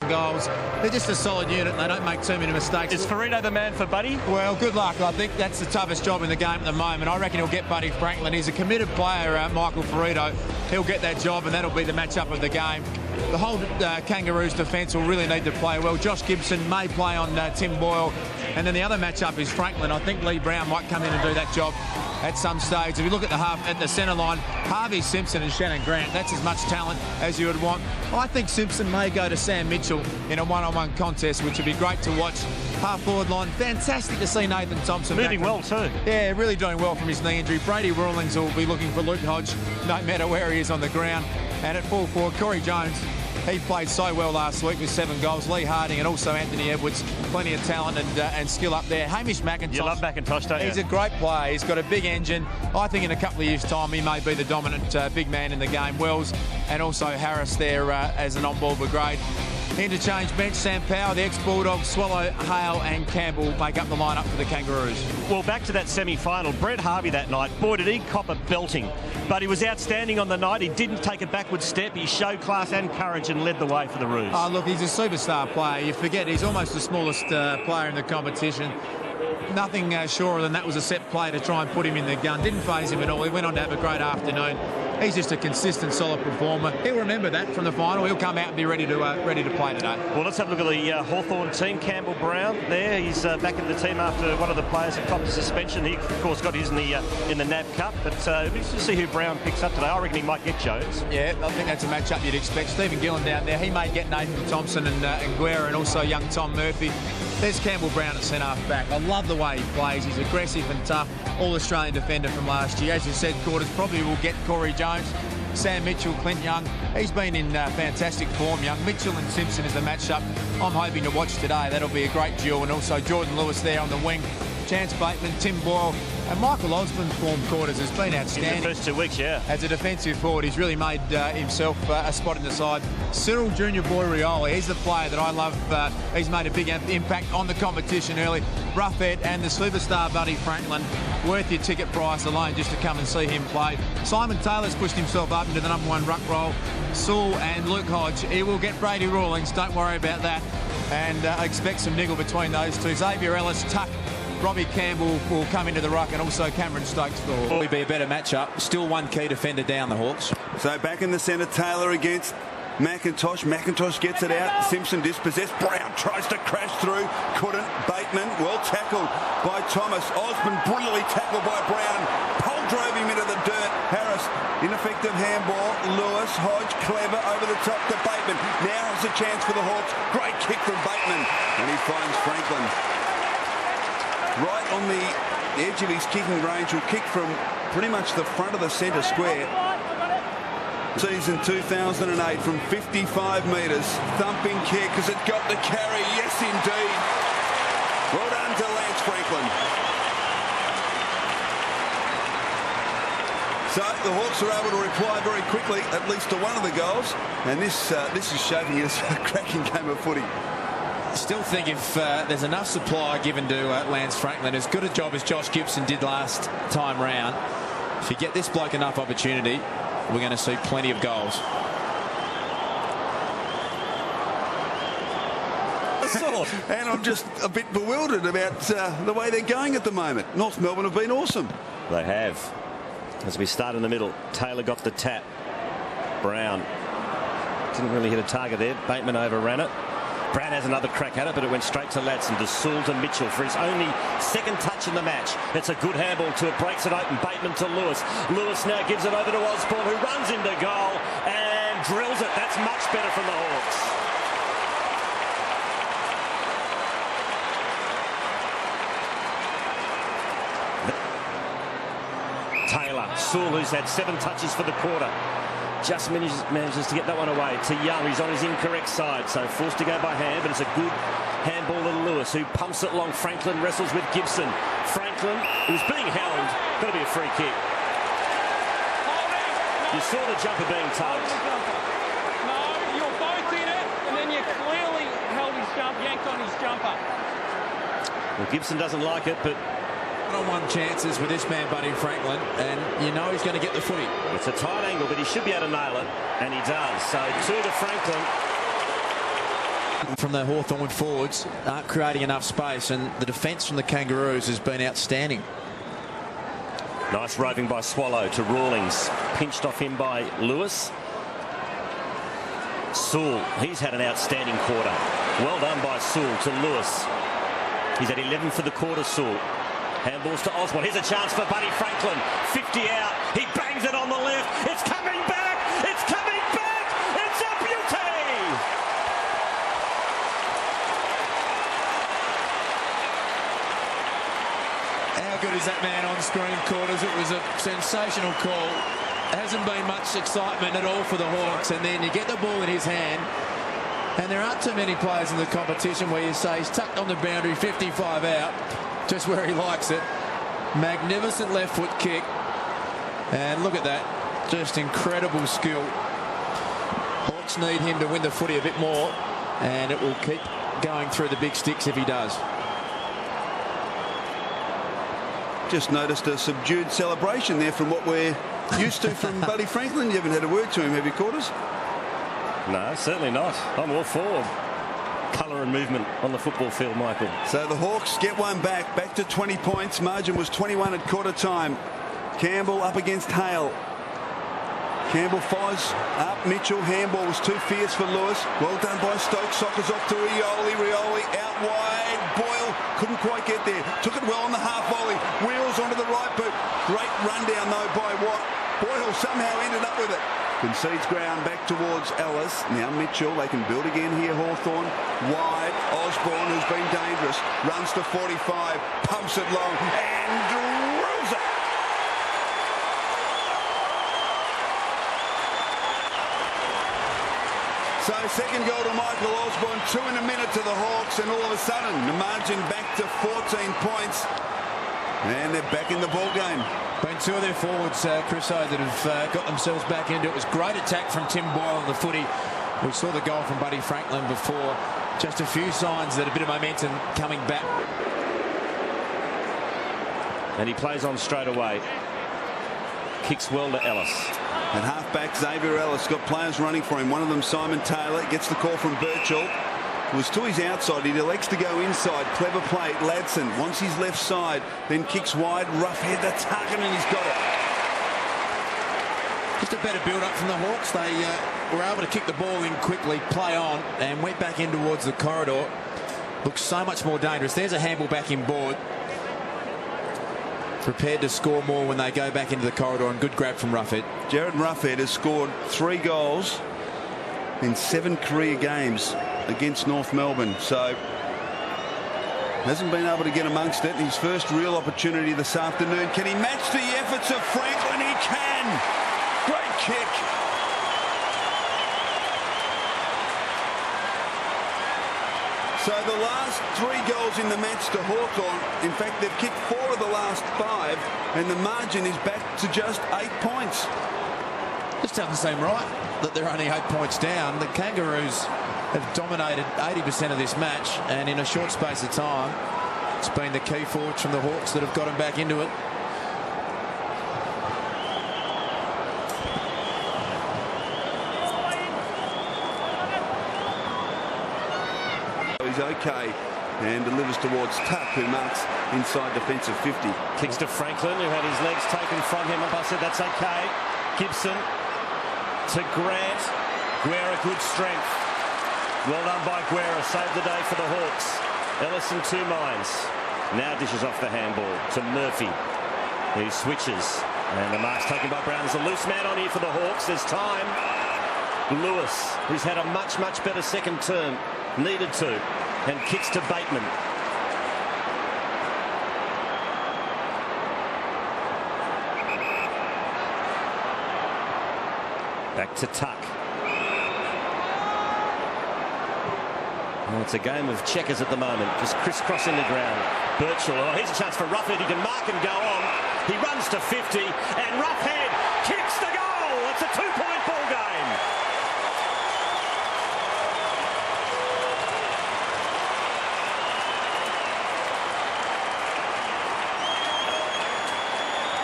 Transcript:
goals. They're just a solid unit and they don't make too many mistakes. Is Ferrito the man for Buddy? Well, good luck. I think that's the toughest job in the game at the moment. I reckon he'll get Buddy Franklin. He's a committed player, Michael Ferrito. He'll get that job and that'll be the matchup of the game. The whole Kangaroos defence will really need to play well. Josh Gibson may play on Tim Boyle. And then the other matchup is Franklin. I think Lee Brown might come in and do that job at some stage. If you look at the centre line, Harvey Simpson and Shannon Grant, that's as much talent as you would want. I think Simpson may go to Sam Mitchell in a one-on-one contest, which would be great to watch. Half-forward line, fantastic to see Nathan Thompson moving well too. Yeah, really doing well from his knee injury. Brady Rawlings will be looking for Luke Hodge, no matter where he is on the ground. And at full forward, Corey Jones, he played so well last week with 7 goals. Lee Harding and also Anthony Edwards, plenty of talent and skill up there. Hamish McIntosh. You love McIntosh, don't you? He's a great player. He's got a big engine. I think in a couple of years' time, he may be the dominant big man in the game. Wells and also Harris there as an on-ball brigade. Interchange bench, Sam Power, the ex-Bulldog, Swallow, Hale and Campbell make up the lineup for the Kangaroos. Well, back to that semi-final. Brett Harvey that night, boy, did he cop a belting. But he was outstanding on the night. He didn't take a backward step. He showed class and courage and led the way for the Roos. Oh, look, he's a superstar player. You forget he's almost the smallest player in the competition. Nothing surer than that was a set play to try and put him in the gun. Didn't faze him at all. He went on to have a great afternoon. He's just a consistent, solid performer. He'll remember that from the final. He'll come out and be ready to play today. Well, let's have a look at the Hawthorn team. Campbell Brown there. He's back in the team after one of the players had copped a suspension. He, of course, got his in the NAB Cup. But we'll see who Brown picks up today. I reckon he might get Jones. Yeah, I think that's a matchup you'd expect. Stephen Gillen down there. He may get Nathan Thompson and Guerra and also young Tom Murphy. There's Campbell Brown at centre-half back. I love the way he plays. He's aggressive and tough. All-Australian defender from last year. As you said, Quarters probably will get Corey Jones. Sam Mitchell, Clint Young, he's been in fantastic form, Young. Mitchell and Simpson is the matchup I'm hoping to watch today. That'll be a great duel. And also Jordan Lewis there on the wing. Chance Bateman, Tim Boyle and Michael Osborne's form, Quarters, has been outstanding. In the first 2 weeks, yeah. As a defensive forward, he's really made himself a spot in the side. Cyril Junior Boy-Rioli, he's the player that I love. He's made a big impact on the competition early. Roughhead and the superstar Buddy Franklin, worth your ticket price alone just to come and see him play. Simon Taylor's pushed himself up into the #1 ruck role. Saul and Luke Hodge, he will get Brady Rawlings, don't worry about that. And I expect some niggle between those two. Xavier Ellis, Tuck, Robbie Campbell will come into the ruck and also Cameron Stokes will probably be a better matchup. Still one key defender down, the Hawks. So back in the centre, Taylor against McIntosh. McIntosh gets it out. Simpson dispossessed. Brown tries to crash through. Couldn't. Bateman, well tackled by Thomas. Osborne brilliantly tackled by Brown. Pole drove him into the dirt. Harris, ineffective handball. Lewis, Hodge, clever over the top to Bateman. Now is a chance for the Hawks. Great kick from Bateman. And he finds Franklin. Right on the edge of his kicking range, will kick from pretty much the front of the centre square. Season 2008 from 55 metres. Thumping kick. Has it got the carry? Yes, indeed. Well done to Lance Franklin. So the Hawks are able to reply very quickly, at least to one of the goals. And this is shaping us a cracking game of footy. Still think if there's enough supply given to Lance Franklin, as good a job as Josh Gibson did last time round, if you get this bloke enough opportunity, we're going to see plenty of goals. And I'm just a bit bewildered about the way they're going at the moment. North Melbourne have been awesome. They have. As we start in the middle, Taylor got the tap. Brown didn't really hit a target there. Bateman overran it. Brown has another crack at it, but it went straight to Ladson, to Sewell, to Mitchell for his only second touch in the match. It's a good handball to it, breaks it open. Bateman to Lewis. Lewis now gives it over to Osborne, who runs into goal and drills it. That's much better from the Hawks. Taylor, Sewell, who's had 7 touches for the quarter, just manages to get that one away to Young. He's on his incorrect side, so forced to go by hand, but it's a good handball to Lewis, who pumps it long. Franklin wrestles with Gibson. Franklin, who's being held, got to be a free kick. You saw the jumper being tugged. No, you're both in it, and then you clearly held his yanked on his jumper. Well, Gibson doesn't like it, but One-on-one chances with this man, Buddy Franklin, and you know he's going to get the footy. it's a tight angle, but he should be able to nail it, and he does. So 2 to Franklin. From the Hawthorn forwards aren't creating enough space, and the defence from the Kangaroos has been outstanding. Nice roving by Swallow to Rawlings. Pinched off him by Lewis. Sewell, he's had an outstanding quarter. Well done by Sewell to Lewis. He's at 11 for the quarter, Sewell. Handballs to Osborne. Here's a chance for Buddy Franklin. 50 out. He bangs it on the left. It's coming back. It's coming back. It's a beauty. How good is that man on screen, Quarters? It was a sensational call. Hasn't been much excitement at all for the Hawks, and then you get the ball in his hand, and there aren't too many players in the competition where you say he's tucked on the boundary, 55 out, just where he likes it. Magnificent left foot kick, and look at that, just incredible skill. Hawks need him to win the footy a bit more, and it will keep going through the big sticks if he does. Just noticed a subdued celebration there from what we're used to from Buddy Franklin. You haven't had a word to him, have you, Quarters? No, certainly not. I'm all for colour and movement on the football field, Michael. So the Hawks get one back to 20 points. Margin was 21 at quarter time. Campbell up against Hale. Campbell follows up Mitchell. Handball was too fierce for Lewis. Well done by Stokes. Sockers off to Rioli. Rioli out wide. Boyle couldn't quite get there. Took it well on the half volley. Wheels onto the right boot. Great rundown though by Watt. Boyle somehow ended up with it. Concedes ground back towards Ellis. Now Mitchell. They can build again here. Hawthorn wide. Osborne, who's been dangerous, runs to 45. Pumps it long and drills it. So second goal to Michael Osborne, 2 in a minute to the Hawks, and all of a sudden the margin back to 14 points, and they're back in the ball game. Been two of their forwards, Chris O, that have got themselves back into it. It was great attack from Tim Boyle on the footy. We saw the goal from Buddy Franklin before. Just a few signs that a bit of momentum coming back. And he plays on straight away. Kicks well to Ellis. And halfback Xavier Ellis got players running for him. One of them, Simon Taylor, gets the call from Birchall. It was to his outside. He elects to go inside. Clever play. Ladson wants his left side, then kicks wide. Rough head the target, and he's got it. Just a better build-up from the Hawks. They were able to kick the ball in quickly, play on, and went back in towards the corridor. Looks so much more dangerous. There's a handball back in board. Prepared to score more when they go back into the corridor, and good grab from Roughead. Jared Roughead has scored 3 goals in 7 career games against North Melbourne, so hasn't been able to get amongst it. His first real opportunity this afternoon. Can he match the efforts of Franklin? He can. Great kick. So the last 3 goals in the match to Hawthorn. In fact, they've kicked 4 of the last 5, and the margin is back to just 8 points. This doesn't seem right that they're only 8 points down. The Kangaroos have dominated 80% of this match, and in a short space of time, it's been the key forwards from the Hawks that have got them back into it. He's okay and delivers towards Tuck, who marks inside defensive 50. Kicks to Franklin, who had his legs taken from him. I said that's okay. Gibson to Grant. Guerra, good strength. Well done by Guerra. Saved the day for the Hawks. Ellis in 2 minds. Now dishes off the handball to Murphy. He switches. And the mark's taken by Brown. There's a loose man on here for the Hawks. There's time. Lewis, who's had a much, much better second term. Needed to. And kicks to Bateman. Back to Tuck. Well, it's a game of checkers at the moment. Just crisscrossing the ground. Birchall. Oh, here's a chance for Roughead. He can mark and go on. He runs to 50. And Roughead